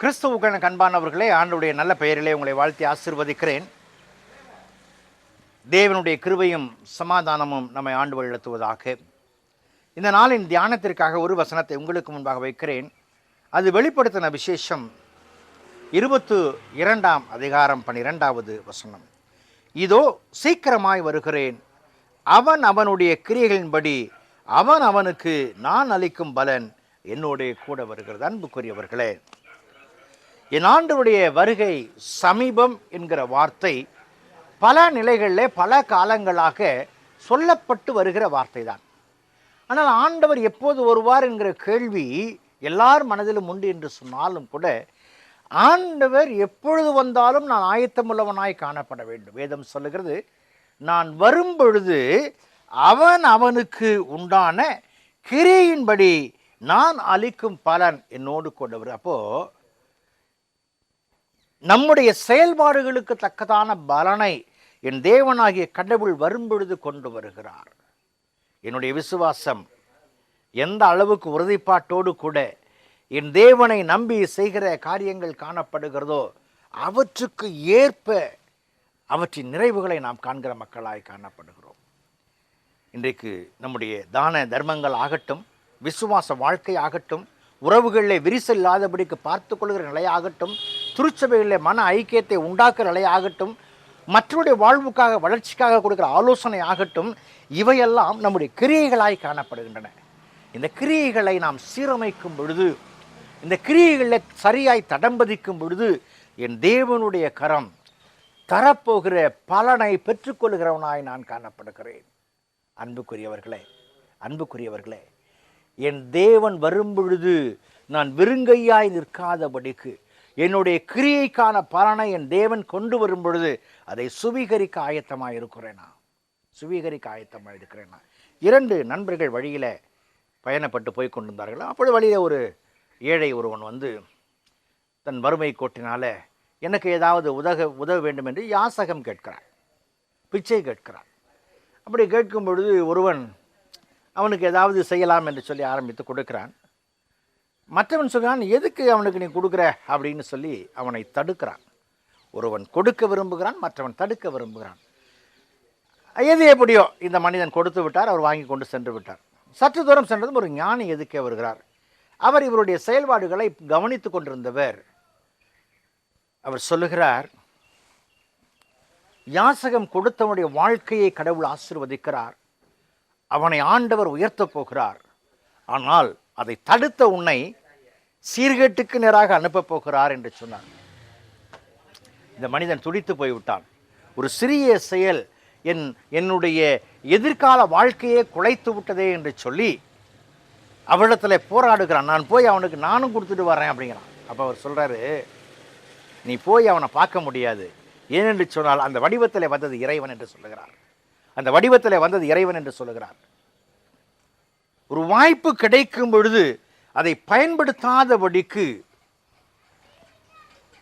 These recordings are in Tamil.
கிறிஸ்துவுக்கான அன்பானவர்களே, ஆண்டவருடைய நல்ல பெயரிலே உங்களை வாழ்த்தி ஆசீர்வதிக்கிறேன். தேவனுடைய கிருபையும் சமாதானமும் நம்மை ஆண்டு வழிநடத்துவதாக. இந்த நாளின் தியானத்திற்காக ஒரு வசனத்தை உங்களுக்கு முன்பாக வைக்கிறேன். அது வெளிப்படுத்தின விசேஷம் 22 அதிகாரம் 12வது வசனம். இதோ சீக்கிரமாய் வருகிறேன், அவன் அவனுடைய கிரியைகளின்படி அவன் அவனுக்கு நான் அளிக்கும் பலன் என்னோட கூட வருகிறது. அன்புக்குரியவர்களே, என் ஆண்டவருடைய வருகை சமீபம் என்கிற வார்த்தை பல நிலைகளில் பல காலங்களாக சொல்லப்பட்டு வருகிற வார்த்தை தான். ஆனால் ஆண்டவர் எப்போது வருவார் என்கிற கேள்வி எல்லார் மனதிலும் உண்டு என்று சொன்னாலும் கூட, ஆண்டவர் எப்பொழுது வந்தாலும் நான் ஆயத்தமுள்ளவனாய் காணப்பட வேண்டும். வேதம் சொல்லுகிறது, நான் வரும் பொழுது அவன் அவனுக்கு உண்டான கிரியையின்படி நான் அளிக்கும் பலன் என்னோடு கொண்டவர். அப்போ நம்முடைய செயல்பாடுகளுக்கு தக்கதான பலனை என் தேவனாகிய கடவுள் வரும்பொழுது கொண்டு வருகிறார். என்னுடைய விசுவாசம் எந்த அளவுக்கு உறுதிப்பாட்டோடு கூட என் தேவனை நம்பி செய்கிற காரியங்கள் காணப்படுகிறதோ அவற்றுக்கு ஏற்ப அவற்றின் நிறைவுகளை நாம் காண்கிற மக்களாய் காணப்படுகிறோம். இன்றைக்கு நம்முடைய தான தர்மங்கள் ஆகட்டும், விசுவாச வாழ்க்கை ஆகட்டும், உறவுகளில் விரிசல் இல்லாதபடிக்கு பார்த்து கொள்கிற நிலையாகட்டும், திருச்சபைகளில் மன ஐக்கியத்தை உண்டாக்குற நிலையாகட்டும், மற்றவருடைய வாழ்வுக்காக வளர்ச்சிக்காக கொடுக்குற ஆலோசனை ஆகட்டும், இவையெல்லாம் நம்முடைய கிரியைகளாய் காணப்படுகின்றன. இந்த கிரியைகளை நாம் சீரமைக்கும் பொழுது, இந்த கிரியைகளில் சரியாய் தடம்பதிக்கும் பொழுது என் தேவனுடைய கரம் தரப்போகிற பலனை பெற்றுக்கொள்கிறவனாய் நான் காணப்படுகிறேன். அன்புக்குரியவர்களே, என் தேவன் வரும்பொழுது நான் வெறுங்கையாய் நிற்காதபடிக்கு என்னுடைய கிரியைக்கான பலனை என் தேவன் கொண்டு வரும் பொழுது அதை சுவீகரிக்க ஆயத்தமாக இருக்கிறேனா? 2 நண்பர்கள் வழியில் பயணப்பட்டு போய் கொண்டிருந்தார்கள். அப்பொழுது வழியில் ஒரு ஏழை ஒருவன் வந்து தன் வறுமை கோட்டினால எனக்கு ஏதாவது உதவ வேண்டும் என்று யாசகம் கேட்கிறான், பிச்சை கேட்கிறான். அப்படி கேட்கும் பொழுது ஒருவன் அவனுக்கு ஏதாவது செய்யலாம் என்று சொல்லி ஆரம்பித்து கொடுக்கிறான். மற்றவன் சொல்கிறான், எதுக்கு அவனுக்கு நீ கொடுக்குற அப்படின்னு சொல்லி அவனை தடுக்கிறான். ஒருவன் கொடுக்க விரும்புகிறான், மற்றவன் தடுக்க விரும்புகிறான். எது எப்படியோ இந்த மனிதன் கொடுத்து விட்டார், அவர் வாங்கி கொண்டு சென்று விட்டார். சற்று தூரம் சென்றதும் ஒரு ஞானி எதுக்கே வருகிறார். அவர் இவருடைய செயல்பாடுகளை கவனித்து கொண்டிருந்தவர். அவர் சொல்லுகிறார், யாசகம் கொடுத்தவனுடைய வாழ்க்கையை கடவுள் ஆசீர்வதிக்கிறார், அவனை ஆண்டவர் உயர்த்தப் போகிறார். ஆனால் அதை தடுத்த உன்னை சீர்கேட்டுக்கு நேராக அனுப்பப் போகிறார் என்று சொன்னார். இந்த மனிதன் துடித்து போய்விட்டான். ஒரு சிறிய செயல் என்னுடைய எதிர்கால வாழ்க்கையே குலைத்து விட்டதே என்று சொல்லி அவரிடத்தில் போராடுகிறான். நான் போய் அவனுக்கு நானும் கொடுத்துட்டு வரேன் அப்படிங்கிறான். அப்போ அவர் சொல்கிறாரு, நீ போய் அவனை பார்க்க முடியாது. ஏனென்று சொன்னால் அந்த வடிவத்தில் வந்தது இறைவன் என்று சொல்லுகிறார். ஒரு வாய்ப்பு கிடைக்கும் பொழுது அதை பயன்படுத்தாதபடிக்கு,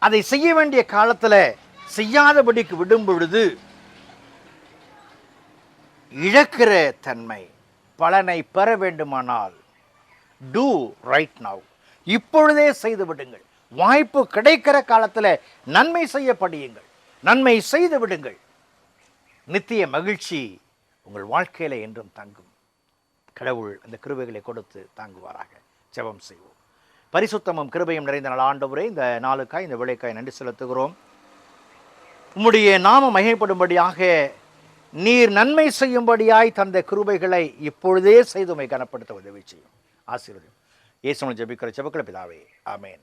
அதை செய்ய வேண்டிய காலத்தில் செய்யாதபடிக்கு விடும் பொழுது இழக்கிற தன்மை. பலனை பெற வேண்டுமானால் டூ ரைட் நவ், இப்பொழுதே செய்து விடுங்கள். வாய்ப்பு கிடைக்கிற காலத்தில் நன்மை செய்ய படியுங்கள், நன்மை செய்து விடுங்கள். நித்திய மகிழ்ச்சி உங்கள் வாழ்க்கையில என்றும் தங்கும். கடவுள் அந்த கிருபைகளை கொடுத்து தாங்குவாராக. ஜெபம் செய்வோம். பரிசுத்தமும் கிருபையும் நிறைந்த நாள் ஆண்டவரே, இந்த நாளுக்காய் இந்த விளைக்காய் நன்றி செலுத்துகிறோம். உம்முடைய நாமம் மகிமைப்படும்படியாக நீர் நன்மை செய்யும்படியாய் தந்த கிருபைகளை இப்பொழுதே செய்து உம்மை கனப்படுத்த உதவி செய்யும். ஆசீர்வதியும். இயேசுவின் ஜெபிக்கிற ஜெபங்கள் பிதாவே, ஆமென்.